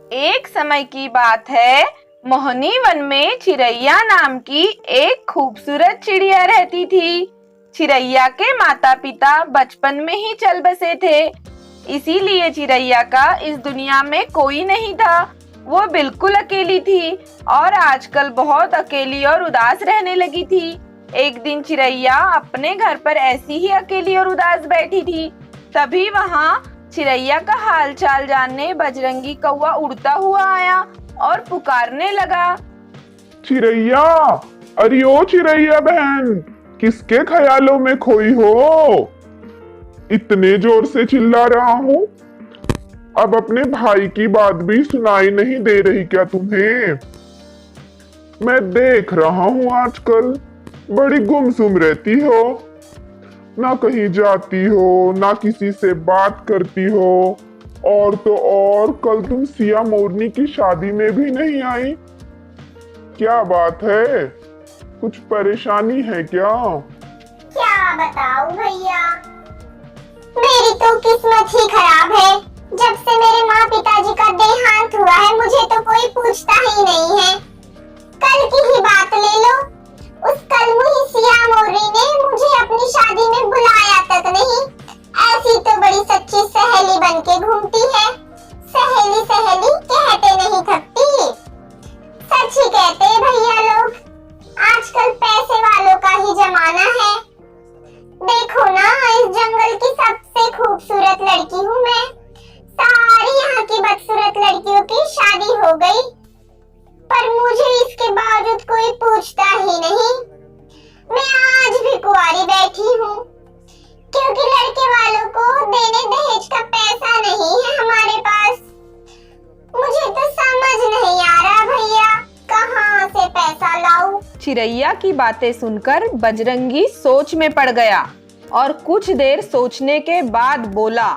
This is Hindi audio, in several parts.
एक समय की बात है, मोहनी वन में चिरैया नाम की एक खूबसूरत चिड़िया रहती थी। चिरैया के माता पिता बचपन में ही चल बसे थे, इसीलिए चिरैया का इस दुनिया में कोई नहीं था। वो बिल्कुल अकेली थी और आजकल बहुत अकेली और उदास रहने लगी थी। एक दिन चिरैया अपने घर पर ऐसी ही अकेली और उदास बैठी थी। तभी वहाँ चिरैया का हाल चाल जानने बजरंगी कौवा उड़ता हुआ आया और पुकारने लगा, चिरैया, अरे ओ चिरैया बहन, किसके ख्यालों में खोई हो? इतने जोर से चिल्ला रहा हूँ, अब अपने भाई की बात भी सुनाई नहीं दे रही क्या तुम्हें? मैं देख रहा हूँ आजकल बड़ी गुमसुम रहती हो, ना कहीं जाती हो, ना किसी से बात करती हो, और तो और कल तुम सिया मोरनी की शादी में भी नहीं आई। क्या बात है, कुछ परेशानी है क्या? क्या बताऊं भैया, मेरी तो किस्मत ही खराब है। जब से मेरे माँ पिताजी का देहांत हुआ है, मुझे तो कोई पूछता ही नहीं है। कल की ही बात ले लो, उस कल मुही सिया मोरनी ने मुझे अपनी शादी में बुलाया तक नहीं। ऐसी तो बड़ी सच्ची सहेली बनके घूमती है। सहेली सहेली कहते नहीं थकती। सच ही कहते हैं भैया लोग, आजकल पैसे वालों का ही जमाना है। देखो ना, इस जंगल की सबसे खूबसूरत लड़की हूँ मैं। सारी यहाँ की बदसूरत लड़कियों की शादी हो गई, पर मुझे इसके बावजूद कोई पूछता ही नहीं। मैं आज भी कुंवारी बैठी हूँ, क्योंकि लड़के वालों को देने दहेज का पैसा नहीं है हमारे पास। मुझे तो समझ नहीं आ रहा भैया, कहाँ से पैसा लाऊं? चिरैया की बातें सुनकर बजरंगी सोच में पड़ गया और कुछ देर सोचने के बाद बोला,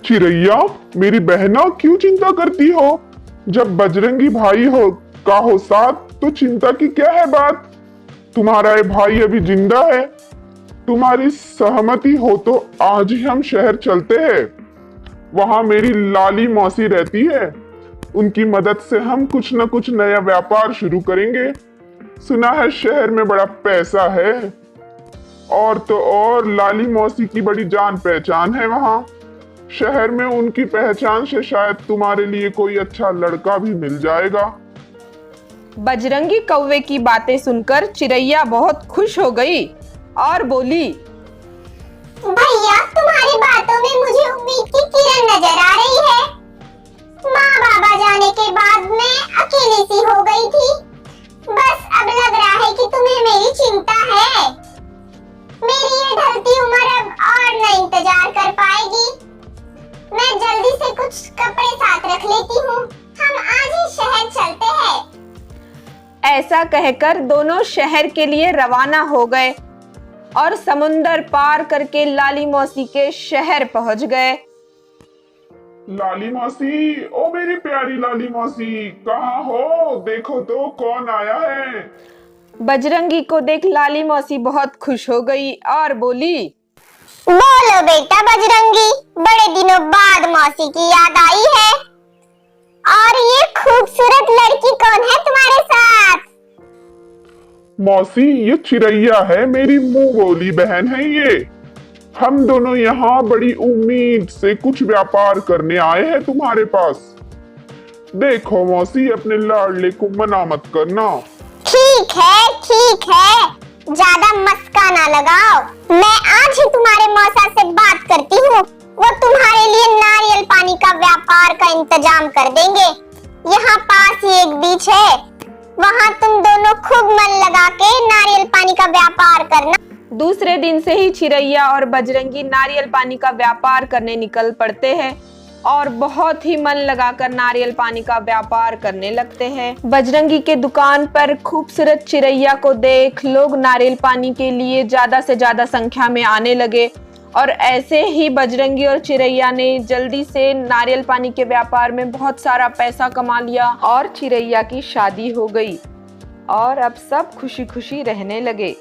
चिरैया, मेरी बहना, क्यों चिंता करती हो? जब बजरंगी भाई हो का हो साथ, तो चिंता की क्या है बात? तुम्हारा ये भाई अभी जिंदा है। तुम्हारी सहमति हो तो आज ही हम शहर चलते हैं। वहां मेरी लाली मौसी रहती है, उनकी मदद से हम कुछ न कुछ नया व्यापार शुरू करेंगे। सुना है शहर में बड़ा पैसा है, और तो और लाली मौसी की बड़ी जान पहचान है वहां। शहर में उनकी पहचान से शायद तुम्हारे लिए कोई अच्छा लड़का भी मिल जाएगा। बजरंगी कौवे की बातें सुनकर चिरैया बहुत खुश हो गई और बोली, भैया, तुम्हारी बातों में मुझे उम्मीद की किरण नजर आ रही है। माँ बाबा जाने के बाद मैं अकेली सी हो गई थी। बस अब लग रहा है कि तुम्हें मेरी चिंता है। मेरी ये ढलती उम्र अब और न इंतजार कर पाएगी। मैं जल्दी से कुछ कपड़े साथ रख लेती हूँ। हम आज ही शहर चलते हैं। ऐसा कहकर दोनों शहर के लिए रवाना हो गए और समुंदर पार करके लाली मौसी के शहर पहुंच गए। लाली मौसी, ओ मेरी प्यारी लाली मौसी, कहाँ हो? देखो तो कौन आया है। बजरंगी को देख लाली मौसी बहुत खुश हो गई और बोली, बोलो बेटा बजरंगी, बड़े दिनों बाद मौसी की याद आई है। और ये खूबसूरत लड़की कौन है तुम्हारे साथ? मौसी, ये चिरैया है, मेरी मुंह बोली बहन है ये। हम दोनों यहाँ बड़ी उम्मीद से कुछ व्यापार करने आए हैं तुम्हारे पास। देखो मौसी, अपने लाडले को मना मत करना। ठीक है, ज्यादा मस्का ना लगाओ। मैं आज ही तुम्हारे मौसा से बात करती हूँ, वो तुम्हारे लिए नारियल पानी का व्यापार का इंतजाम कर देंगे। यहाँ पास ही एक बीच है, वहाँ तुम दोनों खूब मन लगा के नारियल पानी का व्यापार करना। दूसरे दिन से ही चिरैया और बजरंगी नारियल पानी का व्यापार करने निकल पड़ते हैं और बहुत ही मन लगाकर नारियल पानी का व्यापार करने लगते हैं। बजरंगी के दुकान पर खूबसूरत चिरैया को देख लोग नारियल पानी के लिए ज्यादा से ज्यादा संख्या में आने लगे और ऐसे ही बजरंगी और चिरैया ने जल्दी से नारियल पानी के व्यापार में बहुत सारा पैसा कमा लिया और चिरैया की शादी हो गई और अब सब खुशी खुशी रहने लगे।